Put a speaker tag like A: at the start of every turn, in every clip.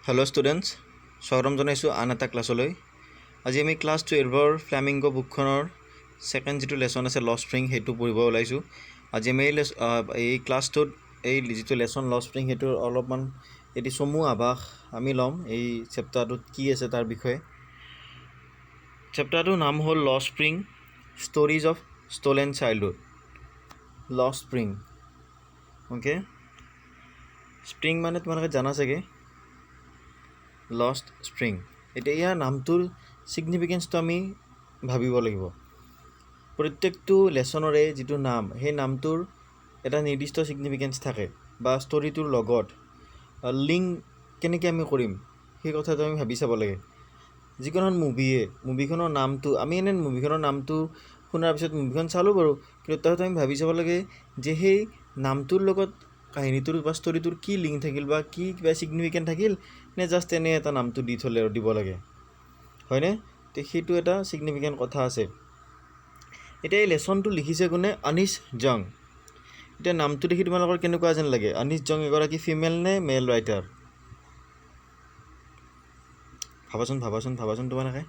A: Hello' students, স্বাগতম জনাইছোঁ আন এটা ক্লাছলৈ। আজি আমি ক্লাছ 12ৰ ফ্লেমিংগো বুকখনৰ ছেকেণ্ড যিটো লেচন আছে ল স্প্ৰিং সেইটো পঢ়িব ওলাইছোঁ। আজি আমি এই ক্লাছটোত এই যিটো লেচন ল স্প্ৰিং সেইটোৰ অলপমান এটি চমু আভাস আমি ল'ম এই চেপ্টাৰটোত কি আছে তাৰ বিষয়ে। চেপ্টাৰটোৰ নাম হ'ল ল spring stories of stolen childhood. ল স্প্ৰিং, অ'কে। স্প্ৰিং মানে তোমালোকে জানা চাগে, লষ্ট স্প্ৰিং। এতিয়া ইয়াৰ নামটোৰ ছিগনিফিকেঞ্চটো আমি ভাবিব লাগিব। প্ৰত্যেকটো লেচনৰে যিটো নাম, সেই নামটোৰ এটা নিৰ্দিষ্ট ছিগনিফিকেঞ্চ থাকে বা ষ্টৰিটোৰ লগত লিংক কেনেকৈ আমি কৰিম সেই কথাটো আমি ভাবি চাব লাগে। যিকোনো মুভিখনৰ নামটো আমি এনে মুভিখনৰ নামটো শুনাৰ পিছত মুভিখন চালোঁ বাৰু, কিন্তু তাত আমি ভাবি চাব লাগে যে সেই নামটোৰ লগত কাহিনীটোৰ বা ষ্টৰিটোৰ কি লিংক থাকিল বা কি কিবা ছিগনিফিকেণ্ট থাকিল, নে জাষ্ট এনে এটা নামটো দি থ'লে আৰু দিব লাগে, হয়নে? তো সেইটো এটা ছিগনিফিকেণ্ট কথা আছে। এতিয়া এই লেচনটো লিখিছে কোনে? অনিছ জং। এতিয়া নামটো দেখি তোমালোকৰ কেনেকুৱা যেন লাগে? অনিছ জং এগৰাকী ফিমেল নে মেল ৰাইটাৰ? ভাবাচোন তোমালোকে।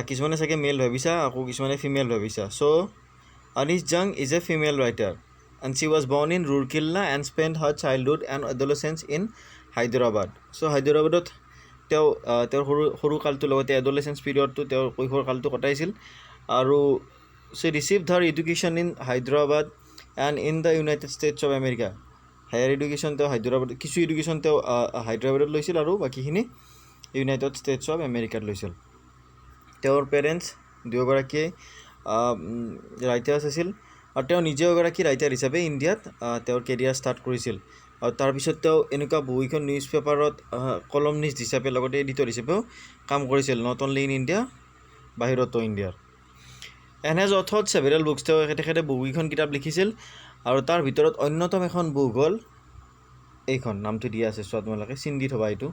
A: কিছুমানে চাগে মেল ভাবিছা, আকৌ কিছুমানে ফিমেল ভাবিছা। So' Anees Jung is a female writer and she was born in Rourkela and spent her childhood and adolescence in Hyderabad. So' হায়দৰাবাদত তেওঁৰ সৰু কালটোৰ লগতে এডলেচেঞ্চ পিৰিয়ডটো তেওঁৰ কৈশোৰ কালটো কটাইছিল। আৰু she received her education in Hyderabad and in the United States of America. Higher education তেওঁ হায়দৰাবাদ, কিছু এডুকেশ্যন তেওঁ হায়দৰাবাদত লৈছিল আৰু বাকীখিনি ইউনাইটেড ষ্টেটছ অফ আমেৰিকাত লৈছিল। তেওঁৰ পেৰেণ্টছ দুয়োগৰাকীয়ে ৰাইটাৰ্ছ আছিল আৰু তেওঁ নিজেও এগৰাকী ৰাইটাৰ হিচাপে ইণ্ডিয়াত তেওঁৰ কেৰিয়াৰ ষ্টাৰ্ট কৰিছিল। আৰু তাৰপিছত তেওঁ এনেকুৱা বহুকেইখন নিউজ পেপাৰত কলমনিষ্ট হিচাপে লগতে এডিটৰ হিচাপেও কাম কৰিছিল, নট অনলি ইন ইণ্ডিয়া, বাহিৰতো ইণ্ডিয়াৰ। এণ্ড হেজ অথৰ্ড ছেভেৰেল বুকছ, তেওঁ তেখেতে বহুকেইখন কিতাপ লিখিছিল আৰু তাৰ ভিতৰত অন্যতম এখন বুক হ'ল এইখন, নামটো দিয়া আছে, চোৱা তোমালোকে চিন দি থ'বা, এইটো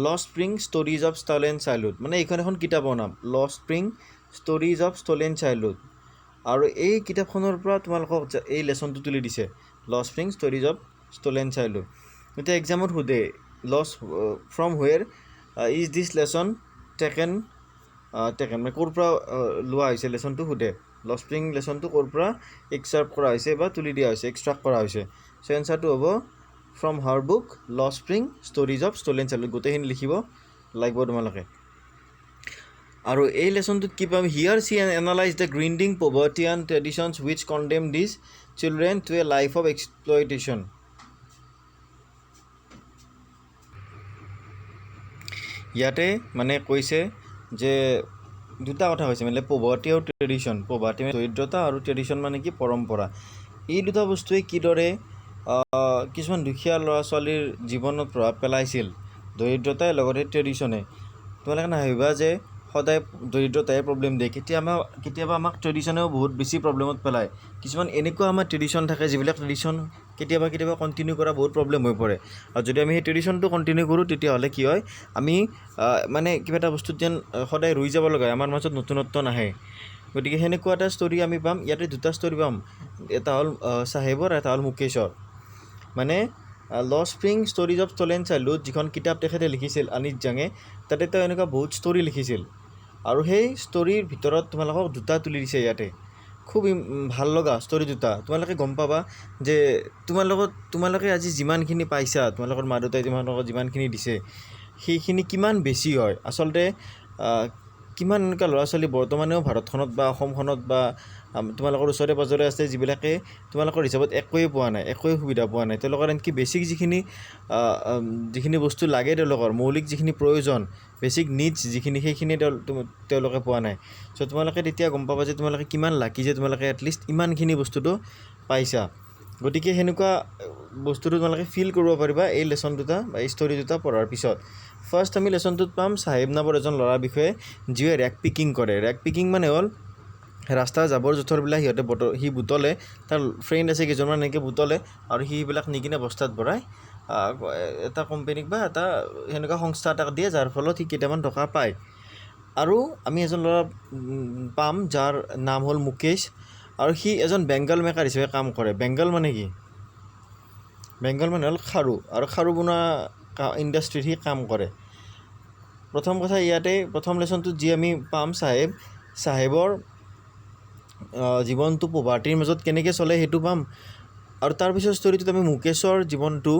A: ল spring stories of stolen childhood. মানে এইখন এখন কিতাপৰ নাম, ল spring stories of stolen childhood. আৰু এই কিতাপখনৰ পৰা তোমালোকক এই লেচনটো তুলি দিছে, ল spring stories of stolen childhood. এতিয়া এক্সামত সোধে from where is this lesson taken মানে ক'ৰ পৰা লোৱা হৈছে লেচনটো সোধে। ল স্প্ৰিং লেচনটো ক'ৰ পৰা এক্সাৰ্প কৰা হৈছে বা তুলি দিয়া হৈছে, এক্সট্ৰাক্ট কৰা হৈছে। চ' এনচাৰটো হ'ব ফ্ৰম হাৰ বুক ল spring stories of stolen childhood. গোটেইখিনি লিখিব লাগিব তোমালোকে। আৰু এই লেচনটোত কি পাম? Here she analyse the grinding poverty and traditions which condemn these children to a life of exploitation. ইয়াতে মানে কৈছে যে দুটা কথা কৈছে, মানে পভাৰ্টি আৰু ট্ৰেডিশ্যন। পভাৰ্টি মানে দৰিদ্ৰতা আৰু ট্ৰেডিশ্যন মানে কি? পৰম্পৰা। এই দুটা বস্তুৱে কিদৰে কিছুমান দুখীয়া ল'ৰা ছোৱালীৰ জীৱনত প্ৰভাৱ পেলাইছিল, দৰিদ্ৰতাই লগতে ট্ৰেডিশ্যনে। তোমালোকে নাভাবিবা যে সদায় দৰিদ্ৰতাই প্ৰব্লেম দিয়ে, কেতিয়াবা আমাক ট্ৰেডিশ্যনেও বহুত বেছি প্ৰব্লেমত পেলায়। কিছুমান এনেকুৱা আমাৰ ট্ৰেডিশ্যন থাকে যিবিলাক ট্ৰেডিশ্যন কেতিয়াবা কণ্টিনিউ কৰা বহুত প্ৰব্লেম হৈ পৰে। আৰু যদি আমি সেই ট্ৰেডিশ্যনটো কণ্টিনিউ কৰোঁ তেতিয়াহ'লে কি হয়, আমি মানে কিবা এটা বস্তুত যেন সদায় ৰৈ যাব লগা হয়, আমাৰ মাজত নতুনত্ব নাহে। গতিকে সেনেকুৱা এটা ষ্টৰি আমি পাম। ইয়াতে দুটা ষ্টৰি পাম, এটা হ'ল চাহেবৰ, এটা হ'ল মুকেশৰ। মানে ল spring stories of stolen childhood যিখন কিতাপ তেখেতে লিখিছিল অনিছ জাঙে, তাতে তেওঁ এনেকুৱা বহুত ষ্টৰি লিখিছিল। আৰু সেই ষ্টৰিৰ ভিতৰত তোমালোকক দুটা তুলি দিছে ইয়াতে, খুব ভাল লগা ষ্টৰি দুটা। তোমালোকে গম পাবা যে তোমালোকে আজি যিমানখিনি পাইছা, তোমালোকৰ মা দেউতাই তোমালোকক যিমানখিনি দিছে সেইখিনি কিমান বেছি হয়। আচলতে কিমান এনেকুৱা ল'ৰা ছোৱালী বৰ্তমানেও ভাৰতখনত বা অসমখনত বা তোমালোকৰ ওচৰে পাঁজৰে আছে যিবিলাকে তোমালোকৰ হিচাপত একোৱেই পোৱা নাই, একোৱেই সুবিধা পোৱা নাই। তেওঁলোকৰ আনকি বেছিক যিখিনি বস্তু লাগে, তেওঁলোকৰ মৌলিক যিখিনি প্ৰয়োজন, বেছিক নিডছ যিখিনি, সেইখিনি তেওঁলোকে পোৱা নাই। চ' তোমালোকে তেতিয়া গম পাবা যে তোমালোকে কিমান লাকি যে তোমালোকে এটলিষ্ট ইমানখিনি বস্তুটো পাইছা। গতিকে সেনেকুৱা বস্তুটো তোমালোকে ফিল কৰিব পাৰিবা এই লেচন দুটা বা এই ষ্টৰি দুটা পঢ়াৰ পিছত। ফাৰ্ষ্ট আমি লেচনটোত পাম চাহেব নামৰ এজন ল'ৰাৰ বিষয়ে, যিয়ে ৰেক পিকিং কৰে। ৰেক পিকিং মানে হ'ল ৰাস্তাৰ জাবৰ জোঁথৰবিলাক সি বুটলে, তাৰ ফ্ৰেণ্ড আছে কেইজনমান এনেকৈ বুটলে আৰু সেইবিলাক নি কিনে বস্তাত ভৰাই এটা কোম্পেনীক বা এটা সেনেকুৱা সংস্থা এটাক দিয়ে, যাৰ ফলত সি কেইটামান টকা পায়। আৰু আমি এজন ল'ৰা পাম যাৰ নাম হ'ল মুকেশ, আৰু সি এজন বেংগল মেকাৰ হিচাপে কাম কৰে। বেংগল মানে কি? বেংগল মানে হ'ল খাৰু, আৰু খাৰু বনোৱা ইণ্ডাষ্ট্ৰীত সি কাম কৰে। প্ৰথম কথা ইয়াতে প্ৰথম লেচনটোত যি আমি পাম চাহেবৰ জীৱনটো পভাৰ্টিৰ মাজত কেনেকৈ চলে সেইটো পাম। আৰু তাৰপিছত ষ্টৰিটোত আমি মুকেশৰ জীৱনটো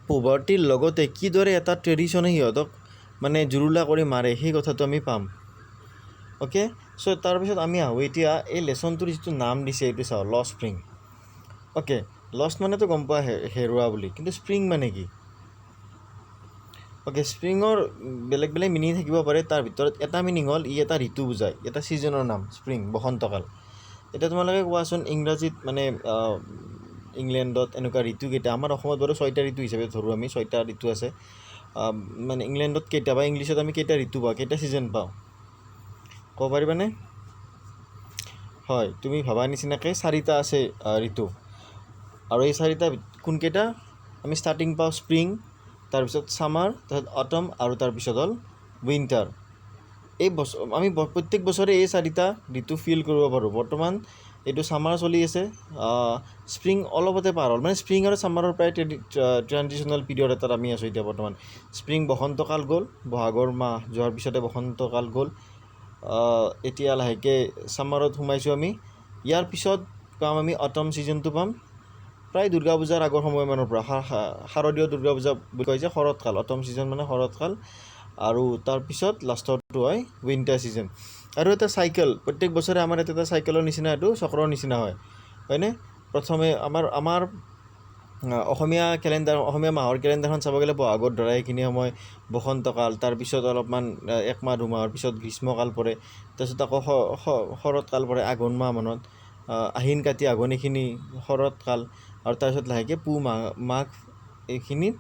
A: পভাৰ্টিৰ লগতে কিদৰে এটা ট্ৰেডিশ্যনে সিহঁতক মানে জুৰুলা কৰি মাৰে সেই কথাটো আমি পাম। অ'কে, চ' তাৰপিছত আমি আহোঁ এতিয়া এই লেচনটোৰ যিটো নাম দিছে এইটো চাওঁ, লষ্ট স্প্ৰিং। অ'কে, লষ্ট মানেতো গম পোৱা হেৰুৱা বুলি, কিন্তু স্প্ৰিং মানে কি? অ'কে, স্প্ৰিঙৰ বেলেগ বেলেগ মিনিং থাকিব পাৰে। তাৰ ভিতৰত এটা মিনিং হ'ল ই এটা ঋতু বুজায়, এটা ছিজনৰ নাম স্প্ৰিং, বসন্তকাল। এতিয়া তোমালোকে কোৱাচোন ইংৰাজীত মানে ইংলেণ্ডত এনেকুৱা ঋতুকেইটা, আমাৰ অসমত বাৰু 6টা ঋতু হিচাপে ধৰোঁ আমি, 6টা ঋতু আছে। মানে ইংলেণ্ডত কেইটা বা ইংলিছত আমি কেইটা ঋতু পাওঁ, কেইটা ছিজন পাওঁ ক'ব পাৰিবানে? হয়, তুমি ভবা নিচিনাকৈ 4টা আছে ঋতু। আৰু এই 4টা কোনকেইটা? আমি ষ্টাৰ্টিং পাওঁ স্প্ৰিং, তাৰপিছত ছামাৰ, তাৰপিছত অটম আৰু তাৰপিছত হ'ল উইণ্টাৰ। এই আমি প্ৰত্যেক বছৰে এই 4টা ঋতু ফিল কৰিব পাৰোঁ। বৰ্তমান এইটো ছামাৰ চলি আছে, স্প্ৰিং অলপতে পাৰ হ'ল, মানে স্প্ৰিং আৰু ছামাৰৰ প্ৰায় ট্ৰেনজিশ্যনেল পিৰিয়ড এটাত আমি আছোঁ এতিয়া বৰ্তমান। স্প্ৰিং বসন্তকাল গ'ল, বহাগৰ মাহ যোৱাৰ পিছতে বসন্তকাল গ'ল, এতিয়া লাহেকৈ ছামাৰত সোমাইছোঁ আমি। ইয়াৰ পিছত পাম আমি অটম ছিজনটো পাম প্ৰায় দুৰ্গা পূজাৰ আগৰ সময়মানৰ পৰা, শাৰদীয় দুৰ্গা পূজা বুলি কয় যে শৰৎকাল, অটম ছিজন মানে শৰৎকাল। আৰু তাৰপিছত লাষ্টৰটো হয় উইণ্টাৰ ছিজন। আৰু এটা চাইকেল প্ৰত্যেক বছৰে আমাৰ এটা চাইকেলৰ নিচিনা, এইটো চক্ৰৰ নিচিনা হয়নে? প্ৰথমে আমাৰ অসমীয়া মাহৰ কেলেণ্ডাৰখন চাব গ'লে বহাগত ধৰা এইখিনি সময় বসন্তকাল, তাৰপিছত অলপমান 1 মাহ 2 মাহৰ পিছত গ্ৰীষ্মকাল পৰে, তাৰপিছত আকৌ শৰৎকাল পৰে আঘোণ মাহ মানত, আহিন কাতি আঘোণ এইখিনি শৰৎকাল, আৰু তাৰপিছত লাহেকৈ পুহ মাঘ এইখিনিত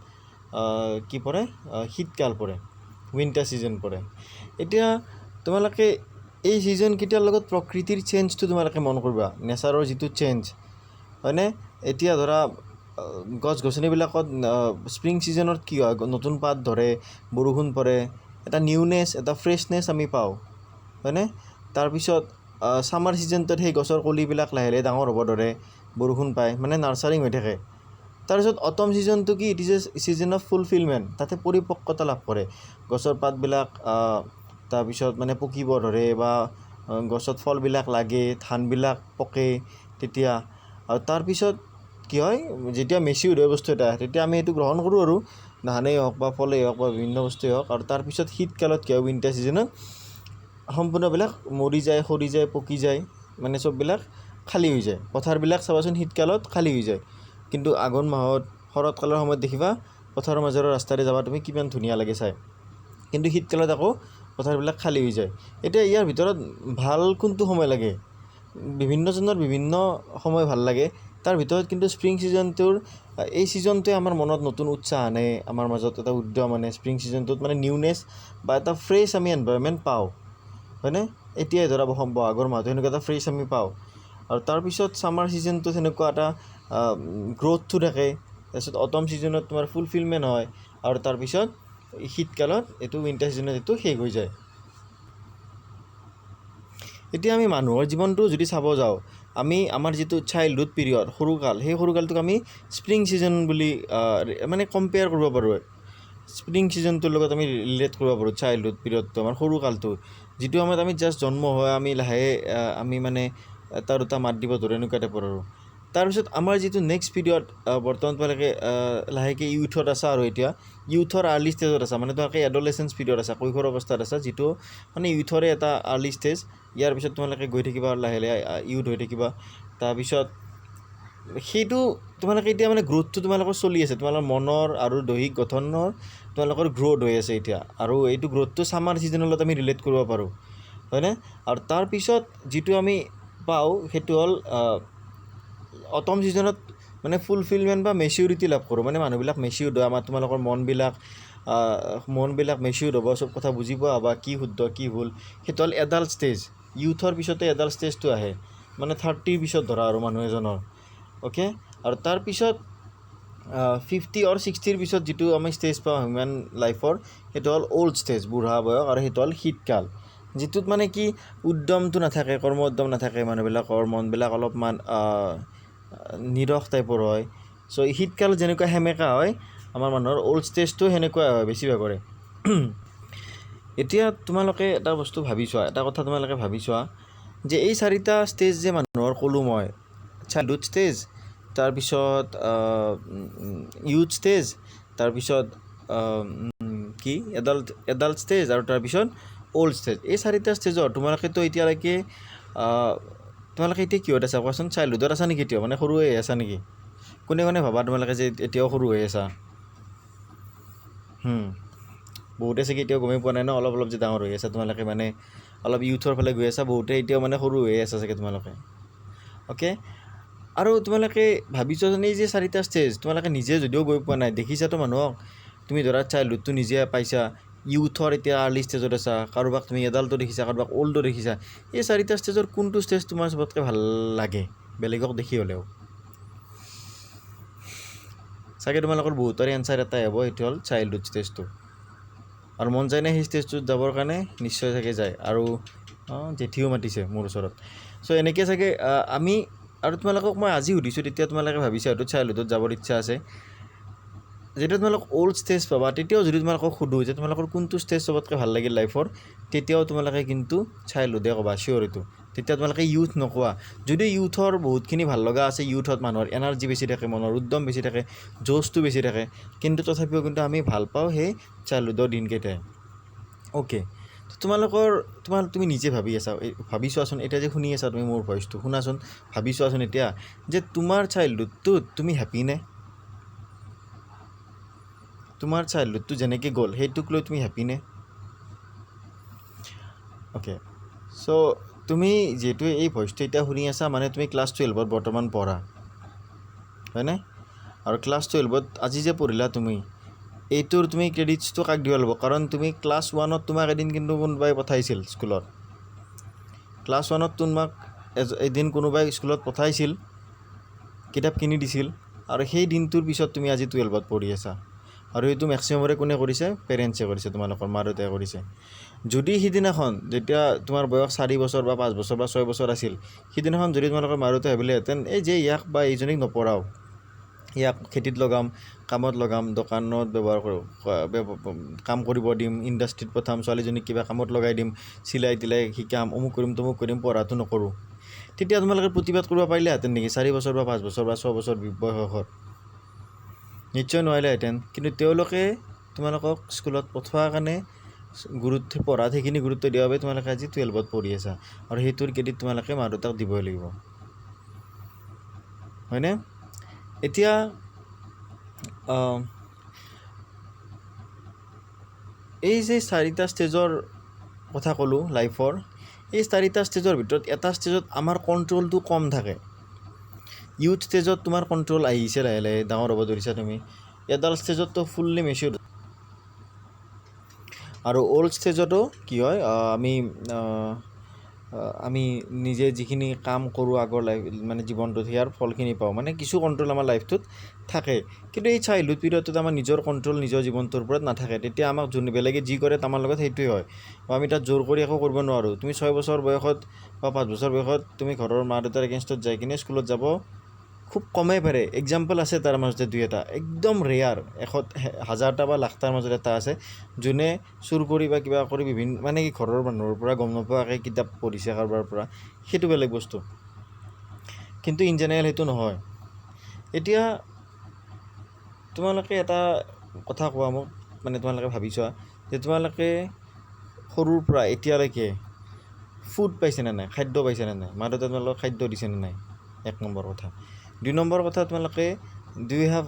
A: কি পৰে? শীতকাল পৰে, উইণ্টাৰ ছিজন পৰে। এতিয়া তোমালোকে এই ছিজনকেইটাৰ লগত প্ৰকৃতিৰ চেঞ্জটো তোমালোকে মন কৰিবা, নেচাৰৰ যিটো চেঞ্জ হয়নে? এতিয়া ধৰা গছ গছনিবিলাকত স্প্ৰিং ছিজনত কি হয়, নতুন পাত ধৰে, বৰষুণ পৰে, এটা নিউনেছ, এটা ফ্ৰেছনেছ আমি পাওঁ হয়নে? তাৰপিছত ছামাৰ ছিজনটোত সেই গছৰ কলিবিলাক লাহে লাহে ডাঙৰ হ'ব ধৰে, বৰষুণ পায়, মানে নাৰ্চাৰিং হৈ থাকে। তাৰপিছত অটম ছিজনটো কি? It is a season of fulfilment, তাতে পৰিপক্কতা লাভ কৰে, গছৰ পাতবিলাক তাৰপিছত মানে পকিব ধৰে, বা গছত ফলবিলাক লাগে, ধানবিলাক পকে তেতিয়া। আৰু তাৰপিছত কি হয়, যেতিয়া মেচিউৰ হয় বস্তু এটা, তেতিয়া আমি এইটো গ্ৰহণ কৰোঁ, আৰু ধানেই হওক বা ফলেই হওক বা বিভিন্ন বস্তুৱেই হওক। আৰু তাৰপিছত শীতকালত কি হয়, উইণ্টাৰ ছিজনত সম্পূৰ্ণবিলাক মৰি যায়, সৰি যায়, পকি যায়, মানে চববিলাক খালী হৈ যায়। পথাৰবিলাক চাবাচোন শীতকালত খালী হৈ যায়, কিন্তু আঘোণ মাহত শৰৎকালৰ সময়ত দেখিবা পথাৰৰ মাজেৰে ৰাস্তাৰে যাবা তুমি, কিমান ধুনীয়া লাগে চাই। কিন্তু শীতকালত আকৌ পথাৰবিলাক খালী হৈ যায়। এতিয়া ইয়াৰ ভিতৰত ভাল কোনটো সময় লাগে? বিভিন্নজনৰ বিভিন্ন সময় ভাল লাগে, তাৰ ভিতৰত কিন্তু স্প্ৰিং ছিজনটোৰ এই ছিজনটোৱে আমাৰ মনত নতুন উৎসাহ আনে, আমাৰ মাজত এটা উদ্যম আনে। স্প্ৰিং ছিজনটোত মানে নিউনেছ বা এটা ফ্ৰেছ আমি এনভাইৰনমেণ্ট পাওঁ হয়নে? এতিয়াই ধৰা বহাগৰ মাহটো সেনেকুৱা এটা ফ্ৰেছ আমি পাওঁ। আৰু তাৰপিছত ছামাৰ ছিজনটোত সেনেকুৱা এটা গ্ৰ'থটো থাকে। তাৰপিছত অটম ছিজনত তোমাৰ ফুলফিলমেণ্ট হয়, আৰু তাৰপিছত শীতকালত এইটো উইণ্টাৰ ছিজনত এইটো শেষ হৈ যায়। এতিয়া আমি মানুহৰ জীৱনটো যদি চাব যাওঁ, আমি আমাৰ যিটো চাইল্ডহুড পিৰিয়ড, সৰুকাল, সেই সৰুকালটোক আমি স্প্ৰিং ছিজন বুলি মানে কম্পেয়াৰ কৰিব পাৰোঁ। স্প্ৰিং ছিজনটোৰ লগত আমি ৰিলেট কৰিব পাৰোঁ চাইল্ডহুড পিৰিয়ডটো, আমাৰ সৰুকালটো, যিটো সময়ত আমি জাষ্ট জন্ম হয়, আমি লাহে আমি মানে এটা দুটা মাত দিব ধৰোঁ, এনেকুৱা টাইপৰ। আৰু তাৰপিছত আমাৰ যিটো নেক্সট পিৰিয়ড, বৰ্তমান তোমালোকে লাহেকৈ ইউথত আছা, আৰু এতিয়া ইউথৰ আৰ্লি ষ্টেজত আছা, মানে তোমালোকে এডলেচেঞ্চ পিৰিয়ড আছা, কৈশোৰ অৱস্থাত আছা, যিটো মানে ইউথৰে এটা আৰ্লি ষ্টেজ। ইয়াৰ পিছত তোমালোকে গৈ থাকিবা, লাহে লাহে ইউথ হৈ থাকিবা। তাৰপিছত সেইটো তোমালোকে এতিয়া মানে গ্ৰ'থটো তোমালোকৰ চলি আছে, তোমালোকৰ মনৰ আৰু দৈহিক গঠনৰ তোমালোকৰ গ্ৰ'থ হৈ আছে এতিয়া। আৰু এইটো গ্ৰ'থটো ছামাৰ ছিজনৰ লগত আমি ৰিলেট কৰিব পাৰোঁ হয়নে? আৰু তাৰপিছত যিটো আমি পাওঁ সেইটো হ'ল অটম ছিজনত মানে ফুলফিলমেণ্ট বা মেচিউৰিটি লাভ কৰোঁ, মানে মানুহবিলাক মেচিউৰ্ড হয়, আমাৰ তোমালোকৰ মনবিলাক মেচিউৰ্ড হ'ব, চব কথা বুজি পোৱা বা কি শুদ্ধ কি ভুল। সেইটো হ'ল এডাল্ট ষ্টেজ। ইউথৰ পিছতে এডাল্ট ষ্টেজটো আহে, মানে 30ৰ পিছত ধৰা আৰু মানুহ এজনৰ। অ'কে, আৰু তাৰপিছত 50 or 60ৰ পিছত যিটো আমি ষ্টেজ পাওঁ হিউমেন লাইফৰ, সেইটো হ'ল অ'ল্ড ষ্টেজ, বুঢ়া বয়স, আৰু সেইটো হ'ল শীতকাল, যিটোত মানে কি উদ্যমটো নাথাকে, কৰ্ম উদ্যম নাথাকে, মানুহবিলাকৰ মনবিলাক অলপমান নিৰস টাইপৰ হয়। চ' শীতকাল যেনেকুৱা সেমেকা হয়, আমাৰ মানুহৰ অল্ড ষ্টেজটো সেনেকুৱা হয় বেছিভাগৰে। এতিয়া তোমালোকে এটা বস্তু ভাবি চোৱা, এটা কথা তোমালোকে ভাবি চোৱা যে এই 4টা ষ্টেজ যে মানুহৰ ক'লোঁ মই, চাইল্ডহুড ষ্টেজ, তাৰপিছত ইউথ ষ্টেজ, তাৰপিছত কি এডাল্ট ষ্টেজ, আৰু তাৰপিছত অল্ড ষ্টেজ। এই 4টা ষ্টেজৰ তোমালোকেতো এতিয়ালৈকে তোমালোকে এতিয়া কিহত আছা কোৱাচোন? চাইল্ডহুডত আছা নেকি? এতিয়াও মানে সৰু হৈ আছা নেকি? কোনে কোনে ভাবা তোমালোকে যে এতিয়াও সৰু হৈ আছা? বহুতে চাগে এতিয়াও গমেই পোৱা নাই ন, অলপ অলপ যে ডাঙৰ হৈ আছা তোমালোকে, মানে অলপ ইউথৰ ফালে গৈ আছা। বহুতে এতিয়াও মানে সৰু হৈ আছা চাগে তোমালোকে। অ'কে, আৰু তোমালোকে ভাবিছোৱাচোন এই যে 4টা ষ্টেজ তোমালোকে নিজে যদিও গৈ পোৱা নাই, দেখিছাতো মানুহক। তুমি ধৰা চাইল্ডহুডটো নিজে পাইছা, ইউথৰ এতিয়া আৰ্লি ষ্টেজত আছা, কাৰোবাক তুমি এডাল্টো দেখিছা, কাৰোবাক অল্ডো দেখিছা। এই 4টা ষ্টেজৰ কোনটো ষ্টেজ তোমাৰ চবতকৈ ভাল লাগে বেলেগক দেখি হ'লেও? চাগে তোমালোকৰ বহুতৰে এনচাৰ এটাই হ'ব, সেইটো হ'ল চাইল্ডহুড ষ্টেজটো। আৰু মন যায়নে সেই ষ্টেজটোত যাবৰ কাৰণে? নিশ্চয় চাগে যায়। আৰু জেঠিও মাতিছে মোৰ ওচৰত। চ' এনেকৈ চাগে আমি, আৰু তোমালোকক মই আজি সুধিছোঁ, তেতিয়া তোমালোকে ভাবিছা হয়তো চাইল্ডহুডত যাবৰ ইচ্ছা আছে। যেতিয়া তোমালোক অল্ড ষ্টেজ পাবা, তেতিয়াও যদি তোমালোকক সোধোঁ যে তোমালোকৰ কোনটো ষ্টেজ চবতকৈ ভাল লাগিল লাইফৰ, তেতিয়াও তোমালোকে কিন্তু চাইল্ডহুডে ক'বা, চিয়'ৰ এইটো। তেতিয়া তোমালোকে ইউথ নোকোৱা। যদিও ইউথৰ বহুতখিনি ভাল লগা আছে, ইউথত মানুহৰ এনাৰ্জি বেছি থাকে, মনৰ উদ্যম বেছি থাকে, জোচটো বেছি থাকে, কিন্তু তথাপিও কিন্তু আমি ভাল পাওঁ সেই চাইল্ডহুডৰ দিনকেইটাই। অ'কে, তুমি নিজে ভাবি চোৱাচোন, এতিয়া যে শুনি আছা তুমি মোৰ ভইচটো, শুনাচোন, ভাবি চোৱাচোন এতিয়া যে তোমাৰ চাইল্ডহুডটোত তুমি হেপ্পীনে? তোমাৰ চাইল্ডহুডটো যেনেকৈ গ'ল সেইটোক লৈ তুমি হেপ্পীনে? অ'কে, চ' তুমি যিহেতু এই ভইচটো এতিয়া শুনি আছা, মানে তুমি ক্লাছ 12ত বৰ্তমান পঢ়া, হয়নে? আৰু ক্লাছ 12ত আজি যে পঢ়িলা তুমি, এইটোৰ তুমি ক্ৰেডিটছটো কাক দিব লাগিব? কাৰণ তুমি ক্লাছ 1ত তোমাক এদিন কিন্তু কোনোবাই পঠাইছিল স্কুলত। ক্লাছ 1ত তোমাক এদিন কোনোবাই স্কুলত পঠাইছিল, কিতাপ কিনি দিছিল, আৰু সেই দিনটোৰ পিছত তুমি আজি 12ত পঢ়ি আছা। আৰু এইটো মেক্সিমামৰে কোনে কৰিছে? পেৰেণ্টছে কৰিছে, তোমালোকৰ মা দেউতাই কৰিছে। যদি সিদিনাখন যেতিয়া তোমাৰ বয়স 4 বছৰ বা 5 বছৰ বা 6 বছৰ আছিল, সিদিনাখন যদি তোমালোকৰ মা দেউতাই ভাবিলেহেঁতেন এই যে ইয়াক বা এইজনীক নপঢ়াওঁ, ইয়াক খেতিত লগাম, কামত লগাম, দোকানত কাম কৰিব দিম, ইণ্ডাষ্ট্ৰীত পঠাম, ছোৱালীজনীক কিবা কামত লগাই দিম, চিলাই তিলাই শিকাম, অমুক কৰিম তমুক কৰিম, পঢ়াটো নকৰোঁ, তেতিয়া তোমালোকে প্ৰতিবাদ কৰিব পাৰিলেহেঁতেন নেকি? 4 বছৰ বা 5 বছৰ বা 6 বছৰ বয়সত? নিশ্চয় নোৱাৰিলেহেঁতেন। কিন্তু তেওঁলোকে তোমালোকক স্কুলত পঠোৱাৰ কাৰণে পঢ়াত সেইখিনি গুৰুত্ব দিয়াৰ বাবে তোমালোকে আজি 12ত পঢ়ি আছা, আৰু সেইটোৰ ক্ৰেডিট তোমালোকে মা দেউতাক দিবই লাগিব, হয়নে? এতিয়া এই যে 4টা ষ্টেজৰ কথা ক'লোঁ লাইফৰ, এই 4টা ষ্টেজৰ ভিতৰত এটা ষ্টেজত আমাৰ কণ্ট্ৰলটো কম থাকে। ইউথ ষ্টেজত তোমাৰ কণ্ট্ৰল আহিছে, লাহে লাহে ডাঙৰ হ'ব ধৰিছা তুমি। এডাল্ট ষ্টেজততো ফুল্লি মেচিয়ৰ। আৰু অল্ড ষ্টেজতো কি হয়, আমি নিজে যিখিনি কাম কৰোঁ আগৰ মানে জীৱনটোত, সেয়াৰ ফলখিনি পাওঁ, মানে কিছু কণ্ট্ৰল আমাৰ লাইফটোত থাকে। কিন্তু এই চাইল্ডহুড পিৰিয়ডটোত আমাৰ নিজৰ কণ্ট্ৰল নিজৰ জীৱনটোৰ ওপৰত নাথাকে। তেতিয়া আমাক বেলেগে যি কৰে আমাৰ লগত সেইটোৱে হয়, বা আমি তাত জোৰ কৰি একো কৰিব নোৱাৰোঁ। তুমি 6 বছৰ বয়সত বা 5 বছৰ বয়সত তুমি ঘৰৰ মা দেউতাৰ এগেইনষ্টত যাই কিনে স্কুলত যাব খুব কমেই পাৰে। এক্সাম্পল আছে তাৰ মাজতে 2-এটা, একদম ৰেয়াৰ, 1000টা বা লাখটাৰ মাজত এটা আছে যোনে চুৰ কৰি বা কিবা কৰি মানে কি ঘৰৰ মানুহৰ পৰা গম নোপোৱাকৈ কিতাপ পঢ়িছে কাৰোবাৰ পৰা, সেইটো বেলেগ বস্তু। কিন্তু ইন জেনেৰেল সেইটো নহয়। এতিয়া তোমালোকে এটা কথা কোৱা মোক, মানে তোমালোকে ভাবি চোৱা যে তোমালোকে সৰুৰ পৰা এতিয়ালৈকে ফুড পাইছেনে নাই, খাদ্য পাইছেনে নাই? মা দেউতাই তোমালোকক খাদ্য দিছেনে নাই? 1 নম্বৰ কথা। 2 নম্বৰ কথা, তোমালোকে do you have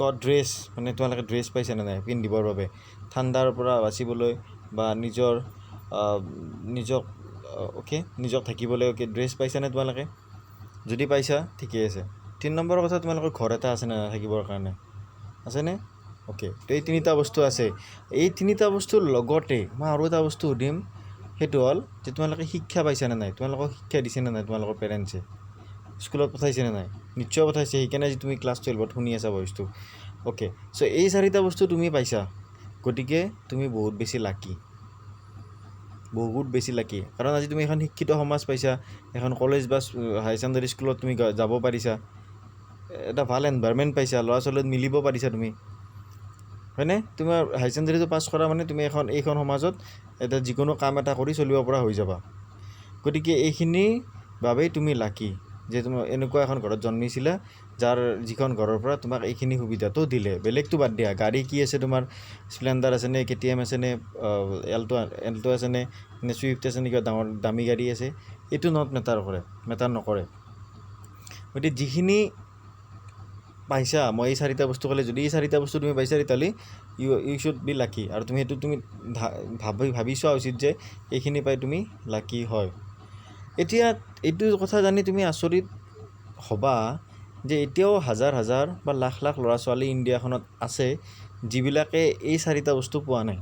A: got dress, মানে তোমালোকে ড্ৰেছ পাইছেনে নাই পিন্ধিবৰ বাবে, ঠাণ্ডাৰ পৰা বাচিবলৈ বা নিজক ঢাকিবলৈ ড্ৰেছ পাইছানে তোমালোকে? যদি পাইছা ঠিকেই আছে। 3 নম্বৰ কথা, তোমালোকৰ ঘৰ এটা আছেনে নাই থাকিবৰ কাৰণে? আছেনে? অ'কে, তো এই 3টা বস্তু আছে। এই 3টা বস্তুৰ লগতে মই আৰু এটা বস্তু সুধিম, সেইটো হ'ল যে তোমালোকে শিক্ষা পাইছানে নাই? তোমালোকক শিক্ষা দিছেনে নাই তোমালোকৰ পেৰেণ্টছে? স্কুলত পঠাইছেনে নাই? নিশ্চয় পঠাইছে, সেইকাৰণে আজি তুমি ক্লাছ 12ত শুনি আছা ভইচটো। অ'কে, চ' এই 4টা বস্তু তুমি পাইছা, গতিকে তুমি বহুত বেছি লাকি, কাৰণ আজি তুমি এখন শিক্ষিত সমাজ পাইছা, এখন কলেজ বা হাই ছেকেণ্ডাৰী স্কুলত তুমি যাব পাৰিছা। এটা ভাল এনভাইৰমেণ্ট পাইছা, ল'ৰা ছোৱালীত মিলিব পাৰিছা তুমি, হয়নে? তোমাৰ হাই ছেকেণ্ডেৰীটো পাছ কৰা মানে তুমি এইখন সমাজত এটা যিকোনো কাম এটা কৰি চলিব পৰা হৈ যাবা। গতিকে এইখিনিৰ বাবেই তুমি লাকি যে তোমাৰ এনেকুৱা এখন ঘৰত জন্মিছিলা যাৰ যিখন ঘৰৰ পৰা তোমাক এইখিনি সুবিধাটো দিলে। বেলেগটো বাদ দিয়া, গাড়ী কি আছে তোমাৰ, স্প্লেণ্ডাৰ আছেনে, KTM আছেনে, এল্টো আছেনে, নে চুইফ্ট আছে নে, কিবা ডাঙৰ দামী গাড়ী আছে, এইটো মেটাৰ নকৰে। গতিকে যিখিনি পাইছা, মই এই 4টা বস্তু ক'লে, যদি এই 4টা বস্তু তুমি পাইছা তেতিয়াহ'লে ইউ শ্বুড বি লাকি। আৰু তুমি সেইটো তুমি ভাবি চোৱা উচিত যে এইখিনি পাই তুমি লাকি হয়। এতিয়া এইটো কথা জানি তুমি আচৰিত হ'বা যে এতিয়াও হাজাৰ হাজাৰ বা লাখ লাখ ল'ৰা ছোৱালী ইণ্ডিয়াখনত আছে যিবিলাকে এই 4টা বস্তু পোৱা নাই।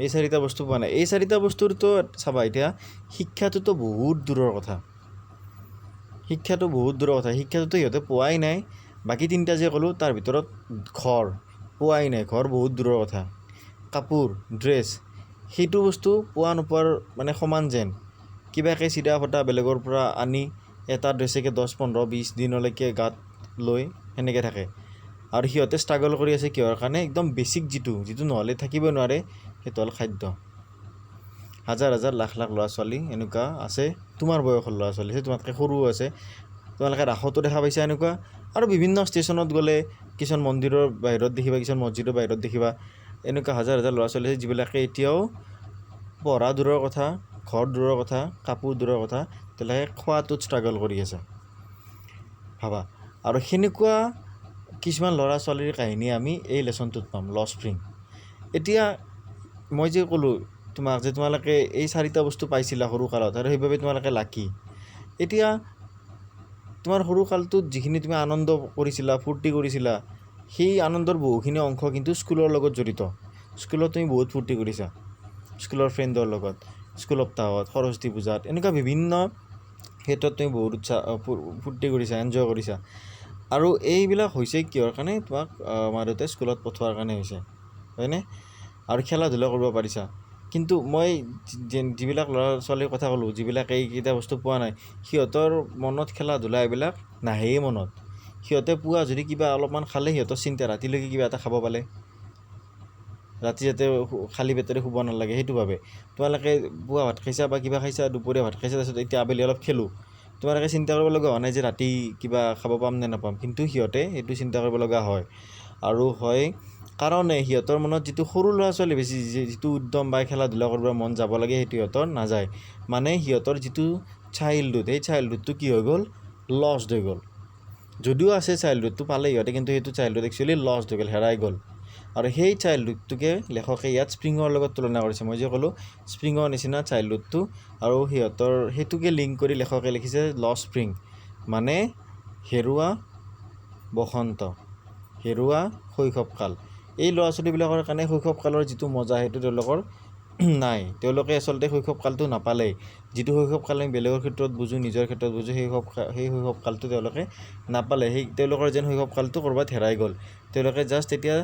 A: এই 4টা বস্তুৰতো চাবা, এতিয়া শিক্ষাটোতো বহুত দূৰৰ কথা। শিক্ষাটোতো সিহঁতে পোৱাই নাই। বাকী 3টা যে ক'লোঁ তাৰ ভিতৰত ঘৰ পোৱাই নাই, ঘৰ বহুত দূৰৰ কথা। কাপোৰ, ড্ৰেছ, সেইটো বস্তু পোৱা নোপোৱাৰ মানে সমান যেন। কিবাকৈ চিধা ফটা বেলেগৰ পৰা আনি এটা ড্ৰেছকে 10-15-20 দিনলৈকে গাত লৈ সেনেকৈ থাকে। আৰু সিহঁতে ষ্ট্ৰাগল কৰি আছে কিহৰ কাৰণে? একদম বেছিক যিটো নহ'লে থাকিব নোৱাৰে, সেইটো হ'ল খাদ্য। হাজাৰ হাজাৰ লাখ লাখ ল'ৰা ছোৱালী এনেকুৱা আছে, তোমাৰ বয়সৰ ল'ৰা ছোৱালী আছে, তোমাতকৈ সৰুও আছে, তোমালোকে ৰাসতো দেখা পাইছা এনেকুৱা। আৰু বিভিন্ন ষ্টেচনত গ'লে কিছুমান মন্দিৰৰ বাহিৰত দেখিবা, কিছুমান মছজিদৰ বাহিৰত দেখিবা, এনেকুৱা হাজাৰ হাজাৰ ল'ৰা ছোৱালী আছে যিবিলাকে এতিয়াও পঢ়া দূৰৰ কথা, ঘৰ দূৰৰ কথা, কাপোৰ দূৰৰ কথা, তেওঁলোকে খোৱাটোত ষ্ট্ৰাগল কৰি আছে। ভাবা। আৰু সেনেকুৱা কিছুমান ল'ৰা ছোৱালীৰ কাহিনী আমি এই লেচনটোত পাম, ল স্প্ৰিং। এতিয়া মই যে ক'লোঁ তোমাক যে তোমালোকে এই 4টা বস্তু পাইছিলা সৰুকালত আৰু সেইবাবে তোমালোকে লাকি। এতিয়া তোমাৰ সৰুকালটোত যিখিনি তুমি আনন্দ কৰিছিলা, ফূৰ্তি কৰিছিলা, সেই আনন্দৰ বহুখিনি অংশ কিন্তু স্কুলৰ লগত জড়িত। স্কুলত তুমি বহুত ফূৰ্তি কৰিছা, স্কুলৰ ফ্ৰেণ্ডৰ লগত, স্কুল সপ্তাহত, সৰস্বতী পূজাত, এনেকুৱা বিভিন্ন ক্ষেত্ৰত তুমি বহুত ফূৰ্তি কৰিছা, এনজয় কৰিছা। আৰু এইবিলাক হৈছে কিহৰ কাৰণে? তোমাক মা দেউতাই স্কুলত পঠোৱাৰ কাৰণে হৈছে, হয়নে? আৰু খেলা ধূলা কৰিব পাৰিছা। কিন্তু মই যিবিলাক ল'ৰা ছোৱালীৰ কথা ক'লোঁ, যিবিলাকে এইকেইটা বস্তু পোৱা নাই, সিহঁতৰ মনত খেলা ধূলা এইবিলাক নাহেই মনত। সিহঁতে পুৱা যদি কিবা অলপমান খালে সিহঁতৰ চিন্তা ৰাতিলৈকে কিবা এটা খাব পালে, ৰাতি যাতে খালী পেটেৰে শুব নালাগে, সেইটো ভাবে। তোমালোকে পুৱা ভাত খাইছা বা কিবা খাইছা, দুপৰীয়া ভাত খাইছা, তাৰপিছত এতিয়া আবেলি অলপ খেলোঁ, তোমালোকে চিন্তা কৰিব লগা হোৱা নাই যে ৰাতি কিবা খাব পাম নে নাপাম। কিন্তু সিহঁতে সেইটো চিন্তা কৰিব লগা হয়। আৰু হয় কাৰণে সিহঁতৰ মনত যিটো সৰু ল'ৰা ছোৱালী বেছি যিটো উদ্যম বা খেলা ধূলা কৰিব মন যাব লাগে, সেইটো সিহঁতৰ নাযায়। মানে সিহঁতৰ যিটো চাইল্ডহুড, সেই চাইল্ডহুডটো কি হৈ গ'ল? লষ্ট হৈ গ'ল। যদিও আছে চাইল্ডহুডটো পালে সিহঁতে, কিন্তু সেইটো চাইল্ডহুড একচুৱেলি লষ্ট হৈ গ'ল, হেৰাই গ'ল। আৰু সেই চাইল্ডহুডটোকে লেখকে ইয়াত স্প্ৰিঙৰ লগত তুলনা কৰিছে। মই যে ক'লোঁ স্প্ৰিঙৰ নিচিনা চাইল্ডহুডটো, আৰু সিহঁতৰ সেইটোকে লিংক কৰি লেখকে লিখিছে ল স্প্ৰিং, মানে হেৰুৱা বসন্ত, হেৰুৱা শৈশৱকাল। এই ল'ৰা ছোৱালীবিলাকৰ কাৰণে শৈশৱকালৰ যিটো মজা, সেইটো তেওঁলোকৰ নাই। তেওঁলোকে আচলতে শৈশৱকালটো নাপালেই। যিটো শৈশৱকাল আমি বেলেগৰ ক্ষেত্ৰত বুজোঁ, নিজৰ ক্ষেত্ৰত বুজোঁ, সেই শৈশৱকালটো তেওঁলোকে নাপালে। তেওঁলোকৰ যেন শৈশৱকালটো ক'ৰবাত হেৰাই গ'ল। তেওঁলোকে জাষ্ট এতিয়া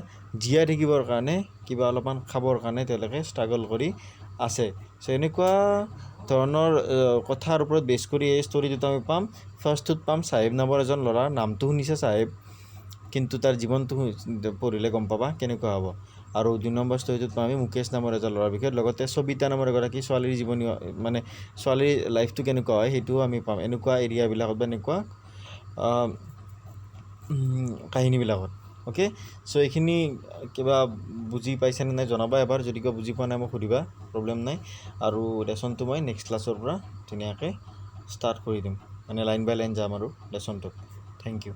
A: জীয়াই থাকিবৰ কাৰণে, কিবা অলপমান খাবৰ কাৰণে তেওঁলোকে ষ্ট্ৰাগল কৰি আছে। চ' এনেকুৱা ধৰণৰ কথাৰ ওপৰত বেছ কৰি এই ষ্টৰি দুটা আমি পাম। ফাৰ্ষ্টটোত পাম চাহেব নামৰ এজন ল'ৰাৰ, নামটো শুনিছে চাহেব, কিন্তু তাৰ জীৱনটো পঢ়িলে গম পাবা কেনেকুৱা হ'ব। আৰু 2 নম্বৰ ষ্টৰিটোত পাম আমি মুকেশ নামৰ এজন ল'ৰাৰ বিষয়ে, লগতে সবিতা নামৰ এগৰাকী ছোৱালীৰ জীৱনী, মানে ছোৱালীৰ লাইফটো কেনেকুৱা হয় সেইটোও আমি পাম এনেকুৱা এৰিয়াবিলাকত বা এনেকুৱা কাহিনীবিলাকত। অ'কে, চ' এইখিনি কিবা বুজি পাইছেনে নাই জনাবা এবাৰ, যদি কিবা বুজি পোৱা নাই মোক সুধিবা, প্ৰব্লেম নাই। আৰু লেচনটো মই নেক্সট ক্লাছৰ পৰা ধুনীয়াকৈ ষ্টাৰ্ট কৰি দিম, মানে লাইন বাই লাইন যাম আৰু লেচনটোত। Thank U.